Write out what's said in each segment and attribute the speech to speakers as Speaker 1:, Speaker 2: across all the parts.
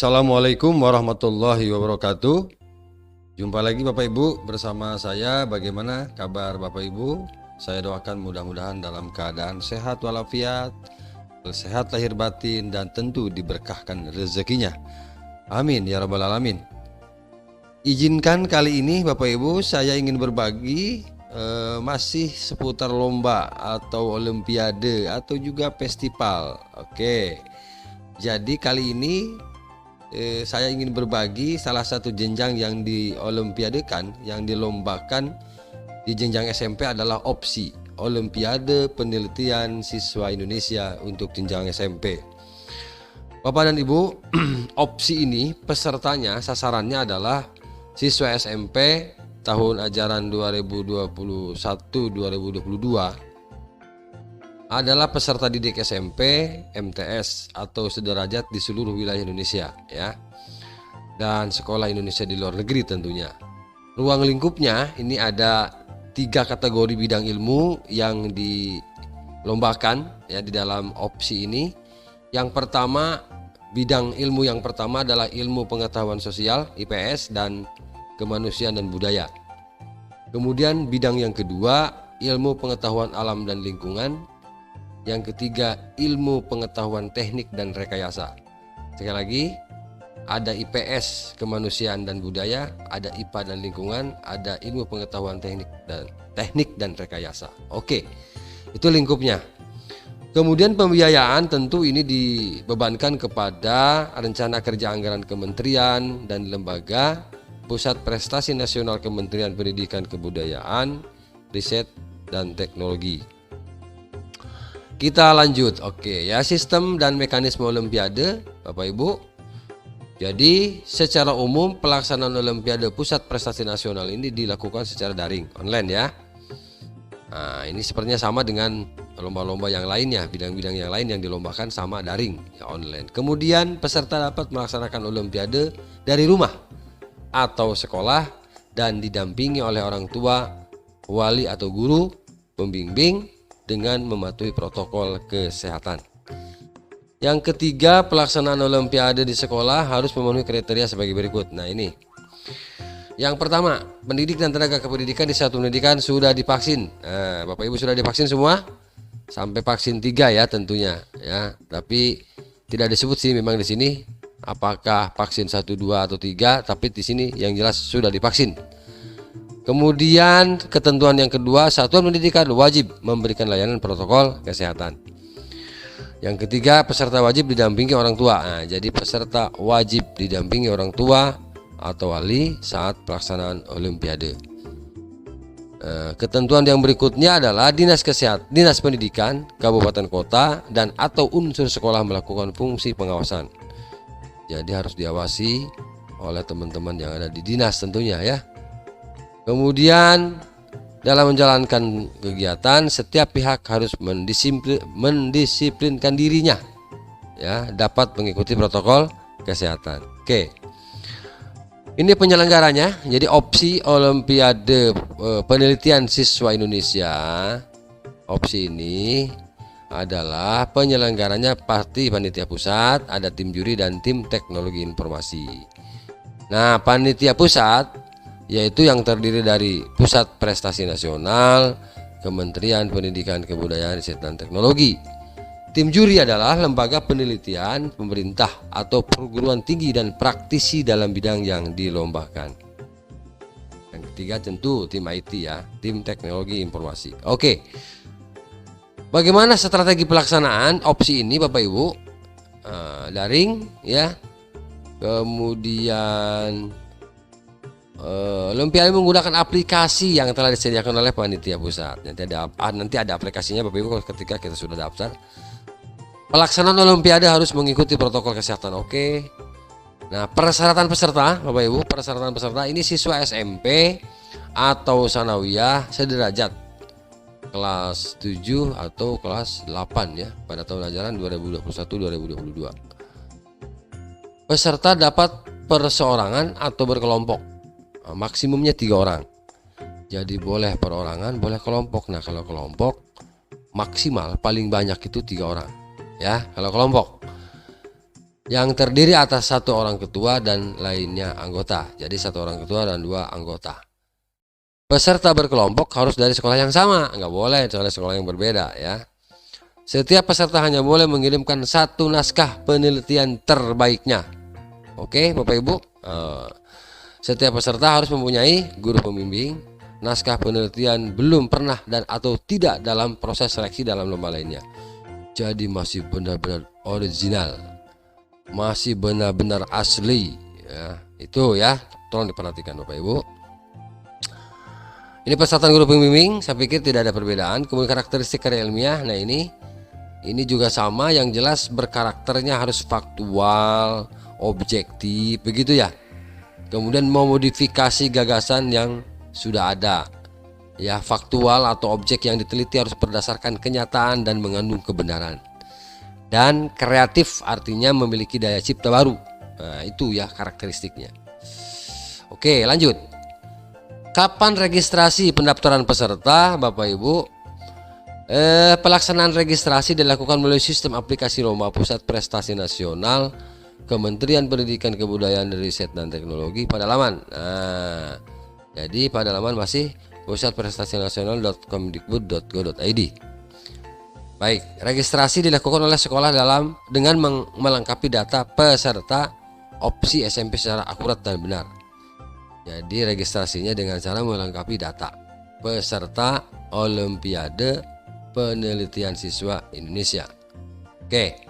Speaker 1: Assalamualaikum warahmatullahi wabarakatuh. Jumpa lagi Bapak Ibu bersama saya. Bagaimana kabar Bapak Ibu? Saya doakan mudah-mudahan dalam keadaan sehat walafiat, sehat lahir batin, dan tentu diberkahkan rezekinya. Amin ya rabbal alamin. Izinkan kali ini Bapak Ibu saya ingin berbagi masih seputar lomba atau olimpiade atau juga festival. Oke. Jadi kali ini saya ingin berbagi salah satu jenjang yang diolimpiadekan, yang dilombakan di jenjang SMP adalah opsi Olimpiade Penelitian Siswa Indonesia untuk jenjang SMP. Bapak dan Ibu, opsi ini pesertanya sasarannya adalah siswa SMP tahun ajaran 2021-2022 adalah peserta didik SMP, MTS atau sederajat di seluruh wilayah Indonesia ya. Dan sekolah Indonesia di luar negeri tentunya. Ruang lingkupnya ini ada 3 kategori bidang ilmu yang dilombakan ya di dalam opsi ini. Yang pertama, bidang ilmu yang pertama adalah ilmu pengetahuan sosial, IPS, dan kemanusiaan dan budaya. Kemudian bidang yang kedua, ilmu pengetahuan alam dan lingkungan. Yang ketiga, ilmu pengetahuan teknik dan rekayasa. Sekali lagi, ada IPS, kemanusiaan dan budaya, ada IPA dan lingkungan, ada ilmu pengetahuan teknik dan rekayasa. Oke, itu lingkupnya. Kemudian pembiayaan tentu ini dibebankan kepada rencana kerja anggaran kementerian dan lembaga, Pusat Prestasi Nasional Kementerian Pendidikan Kebudayaan, Riset dan Teknologi. Kita lanjut. Oke ya, sistem dan mekanisme olimpiade Bapak Ibu. Jadi secara umum pelaksanaan olimpiade Pusat Prestasi Nasional ini dilakukan secara daring, online ya. Nah, ini sepertinya sama dengan lomba-lomba yang lainnya, bidang-bidang yang lain yang dilombakan sama daring ya, online. Kemudian peserta dapat melaksanakan olimpiade dari rumah atau sekolah dan didampingi oleh orang tua, wali atau guru, pembimbing dengan mematuhi protokol kesehatan. Yang ketiga, pelaksanaan olimpiade di sekolah harus memenuhi kriteria sebagai berikut. Nah ini, yang pertama, pendidik dan tenaga kependidikan di satuan pendidikan sudah divaksin. Nah, Bapak Ibu sudah divaksin semua? Sampai vaksin 3 ya tentunya ya. Tapi tidak disebut sih memang di sini apakah vaksin 1, 2 atau 3, tapi di sini yang jelas sudah divaksin. Kemudian ketentuan yang kedua, satuan pendidikan wajib memberikan layanan protokol kesehatan. Yang ketiga, peserta wajib didampingi orang tua. Nah, jadi peserta wajib didampingi orang tua atau wali saat pelaksanaan olimpiade. Ketentuan yang berikutnya adalah dinas pendidikan kabupaten kota dan atau unsur sekolah melakukan fungsi pengawasan. Jadi harus diawasi oleh teman-teman yang ada di dinas tentunya ya. Kemudian dalam menjalankan kegiatan setiap pihak harus mendisiplinkan dirinya ya, dapat mengikuti protokol kesehatan. Oke. Ini penyelenggaranya. Jadi opsi Olimpiade Penelitian Siswa Indonesia. Opsi ini adalah penyelenggaranya pasti panitia pusat, ada tim juri dan tim teknologi informasi. Nah, panitia pusat yaitu yang terdiri dari Pusat Prestasi Nasional, Kementerian Pendidikan Kebudayaan Riset dan Teknologi. Tim juri adalah lembaga penelitian pemerintah atau perguruan tinggi dan praktisi dalam bidang yang dilombakan. Yang ketiga tentu tim IT ya, tim teknologi informasi. Oke. Bagaimana strategi pelaksanaan opsi ini Bapak Ibu? Daring ya. Kemudian olimpiade menggunakan aplikasi yang telah disediakan oleh panitia pusat. Nanti ada aplikasinya Bapak Ibu ketika kita sudah daftar. Pelaksanaan olimpiade harus mengikuti protokol kesehatan. Oke. Nah, persyaratan peserta Bapak Ibu, persyaratan peserta ini siswa SMP atau sanawiyah sederajat kelas 7 atau kelas 8 ya pada tahun ajaran 2021-2022. Peserta dapat perseorangan atau berkelompok. Maksimumnya 3 orang. Jadi boleh perorangan, boleh kelompok. Nah, kalau kelompok maksimal paling banyak itu 3 orang. Ya, kalau kelompok. yang terdiri atas 1 orang ketua dan lainnya anggota. Jadi 1 orang ketua dan 2 anggota. Peserta berkelompok harus dari sekolah yang sama, nggak boleh dari sekolah yang berbeda ya. Setiap peserta hanya boleh mengirimkan 1 naskah penelitian terbaiknya. Oke, Bapak Ibu. Setiap peserta harus mempunyai guru pembimbing, naskah penelitian belum pernah dan atau tidak dalam proses seleksi dalam lomba lainnya. Jadi masih benar-benar original, masih benar-benar asli ya. Itu ya, tolong diperhatikan Bapak Ibu. Ini persyaratan guru pembimbing, saya pikir tidak ada perbedaan. Kemudian karakteristik karya ilmiah, nah ini juga sama, yang jelas berkarakternya harus faktual, objektif, begitu ya. Kemudian memodifikasi gagasan yang sudah ada. Ya, faktual atau objek yang diteliti harus berdasarkan kenyataan dan mengandung kebenaran. Dan kreatif artinya memiliki daya cipta baru. Nah, itu ya karakteristiknya. Oke, lanjut. Kapan registrasi pendaftaran peserta, Bapak Ibu? Pelaksanaan registrasi dilakukan melalui sistem aplikasi Lomba Pusat Prestasi Nasional Kementerian Pendidikan Kebudayaan Riset dan Teknologi pada laman. Nah, jadi pada laman masih pusatprestasiнационal.kemdikbud.go.id. Baik, registrasi dilakukan oleh sekolah dengan melengkapi data peserta opsi SMP secara akurat dan benar. Jadi registrasinya dengan cara melengkapi data peserta Olimpiade Penelitian Siswa Indonesia. Oke.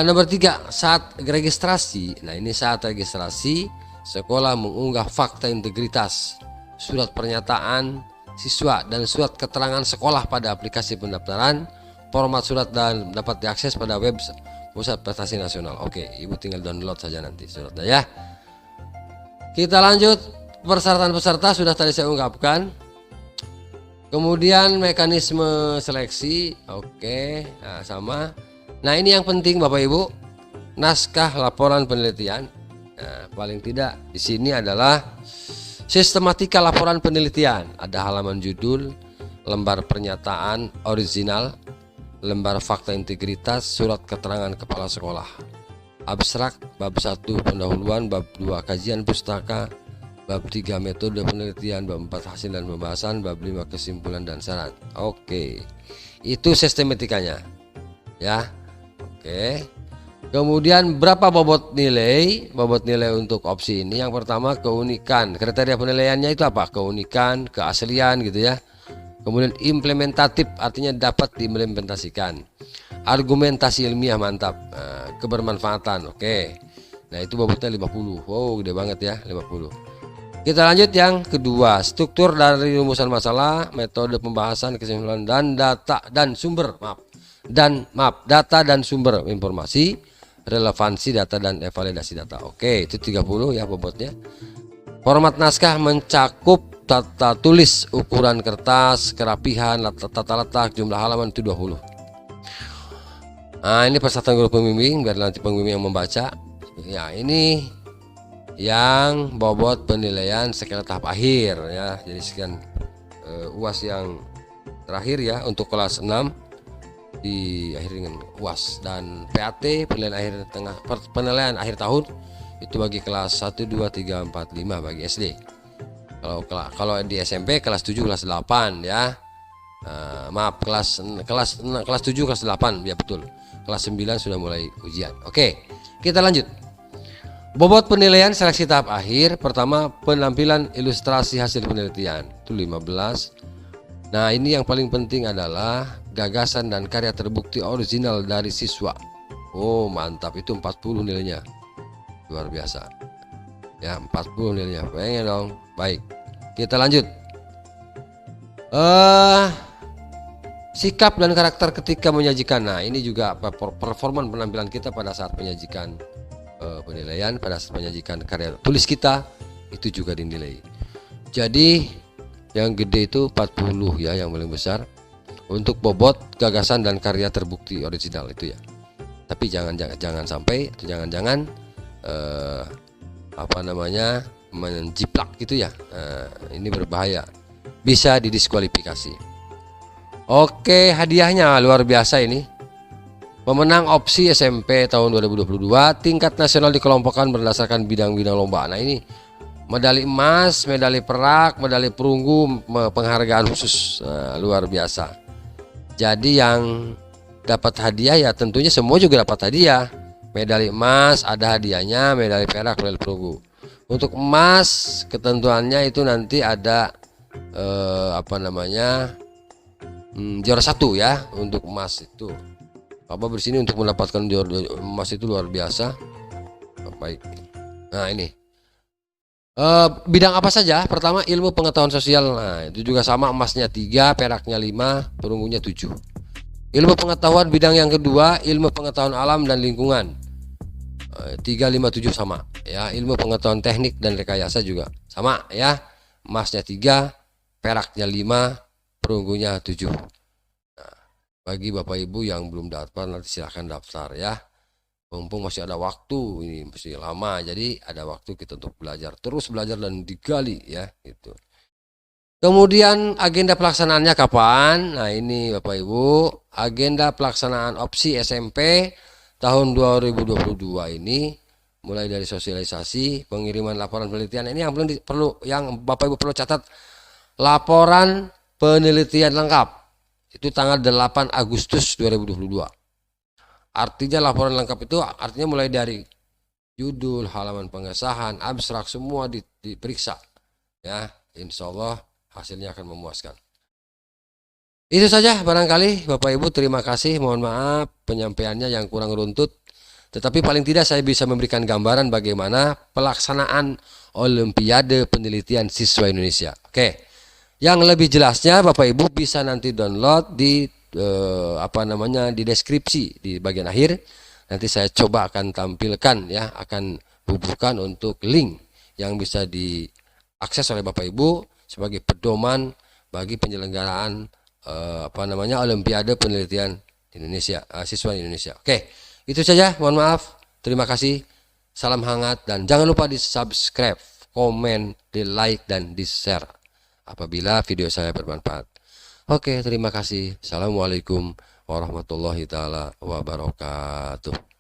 Speaker 1: Nomor 3, saat registrasi. Nah, ini saat registrasi sekolah mengunggah fakta integritas, surat pernyataan siswa dan surat keterangan sekolah pada aplikasi pendaftaran. Format surat dan dapat diakses pada web Pusat Prestasi Nasional. Oke, Ibu tinggal download saja nanti suratnya ya. Kita lanjut. Persyaratan peserta sudah tadi saya ungkapkan. Kemudian mekanisme seleksi, oke, nah, sama. Nah, ini yang penting Bapak Ibu, naskah laporan penelitian. Nah, paling tidak di sini adalah sistematika laporan penelitian. Ada halaman judul, lembar pernyataan original, lembar fakta integritas, surat keterangan kepala sekolah, abstrak, bab 1 pendahuluan, bab 2 kajian pustaka, bab 3 metode penelitian, bab 4 hasil dan pembahasan, bab 5 kesimpulan dan syarat. Oke, itu sistematikanya ya. Oke, kemudian berapa bobot nilai? Bobot nilai untuk opsi ini, yang pertama keunikan, kriteria penilaiannya itu apa? Keunikan, keaslian gitu ya. Kemudian implementatif, artinya dapat diimplementasikan. Argumentasi ilmiah, mantap. Nah, kebermanfaatan, oke. Nah, itu bobotnya 50. Wow, gede banget ya, 50. Kita lanjut yang kedua, struktur dari rumusan masalah, metode pembahasan, kesimpulan dan data dan sumber, data dan sumber informasi, relevansi data dan evaluasi data. Oke, itu 30 ya bobotnya. Format naskah mencakup tata tulis, ukuran kertas, kerapihan, tata letak, jumlah halaman itu 20. Nah, ini persyaratan guru pembimbing biar nanti pembimbing yang membaca. Ya, ini yang bobot penilaian skala tahap akhir ya. Jadi sekian UAS yang terakhir ya untuk kelas 6 diakhiri dengan UAS, dan PAT penilaian akhir tahun itu bagi kelas 1 2 3 4 5 bagi SD. Kalau di SMP kelas 7 kelas 8 ya. Maaf, kelas 7 kelas 8 ya, betul. Kelas 9 sudah mulai ujian. Oke, kita lanjut. Bobot penilaian seleksi tahap akhir, pertama penampilan ilustrasi hasil penelitian itu 15. Nah, ini yang paling penting adalah gagasan dan karya terbukti original dari siswa. Oh, mantap, itu 40 nilainya. Luar biasa. Ya, 40 nilainya. Pengen dong. Baik. Kita lanjut. Sikap dan karakter ketika menyajikan. Nah, ini juga performa penampilan kita pada saat menyajikan penilaian, pada saat menyajikan karya tulis kita itu juga dinilai. Jadi yang gede itu 40 ya, yang paling besar untuk bobot gagasan dan karya terbukti original itu ya. Tapi jangan sampai atau jangan menjiplak gitu ya. Ini berbahaya, bisa didiskualifikasi. Oke, hadiahnya luar biasa ini. Pemenang opsi SMP tahun 2022 tingkat nasional dikelompokkan berdasarkan bidang-bidang lomba. Nah ini medali emas, medali perak, medali perunggu, penghargaan khusus. Nah, luar biasa. Jadi yang dapat hadiah ya tentunya semua juga dapat hadiah. Medali emas ada hadiahnya, medali perak, medali perunggu. Untuk emas ketentuannya itu nanti ada juara 1 ya untuk emas itu. Bapak bersini untuk mendapatkan emas itu luar biasa. Baik. Nah ini bidang apa saja? Pertama ilmu pengetahuan sosial. Nah itu juga sama, emasnya 3, peraknya 5, perunggunya 7. Ilmu pengetahuan bidang yang kedua ilmu pengetahuan alam dan lingkungan. 3, 5, 7 sama ya. Ilmu pengetahuan teknik dan rekayasa juga sama ya. Emasnya 3, peraknya 5, perunggunya 7. Bagi Bapak Ibu yang belum daftar nanti silahkan daftar ya. Mumpung masih ada waktu, ini masih lama, jadi ada waktu kita untuk belajar, terus belajar dan digali ya gitu. Kemudian agenda pelaksanaannya kapan? Nah ini Bapak Ibu, agenda pelaksanaan opsi SMP tahun 2022 ini mulai dari sosialisasi, pengiriman laporan penelitian. Ini yang yang Bapak Ibu perlu catat, laporan penelitian lengkap. Itu tanggal 8 Agustus 2022. Artinya laporan lengkap itu artinya mulai dari judul, halaman pengesahan, abstrak semua diperiksa. Ya, insya Allah hasilnya akan memuaskan. Itu saja barangkali Bapak Ibu, terima kasih. Mohon maaf penyampaiannya yang kurang runtut. Tetapi paling tidak saya bisa memberikan gambaran bagaimana pelaksanaan Olimpiade Penelitian Siswa Indonesia. Oke. Yang lebih jelasnya Bapak Ibu bisa nanti download di di deskripsi di bagian akhir. Nanti saya coba akan tampilkan ya, akan bubuhkan untuk link yang bisa diakses oleh Bapak Ibu sebagai pedoman bagi penyelenggaraan Olimpiade Penelitian Indonesia, siswa Indonesia. Oke, itu saja. Mohon maaf. Terima kasih. Salam hangat dan jangan lupa di-subscribe, komen, di-like dan di-share apabila video saya bermanfaat. Oke, terima kasih. Assalamualaikum warahmatullahi taala wabarakatuh.